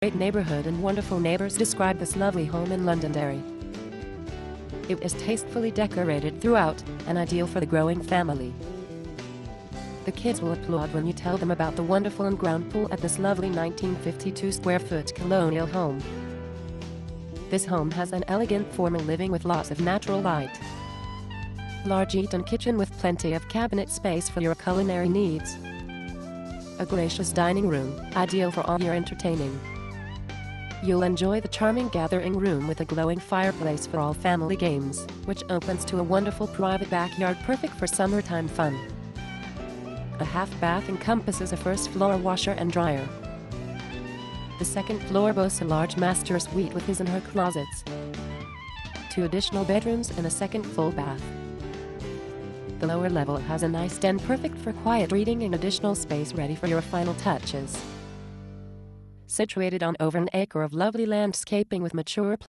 Great neighborhood and wonderful neighbors describe this lovely home in Londonderry. It is tastefully decorated throughout, and ideal for the growing family. The kids will applaud when you tell them about the wonderful in-ground pool at this lovely 1952 square foot colonial home. This home has an elegant formal living with lots of natural light. Large eat-in kitchen with plenty of cabinet space for your culinary needs. A gracious dining room, ideal for all your entertaining. You'll enjoy the charming gathering room with a glowing fireplace for all family games, which opens to a wonderful private backyard perfect for summertime fun. A half bath encompasses a first floor washer and dryer. The second floor boasts a large master suite with his and her closets. 2 additional bedrooms and a second full bath. The lower level has a nice den perfect for quiet reading and additional space ready for your final touches. Situated on over an acre of lovely landscaping with mature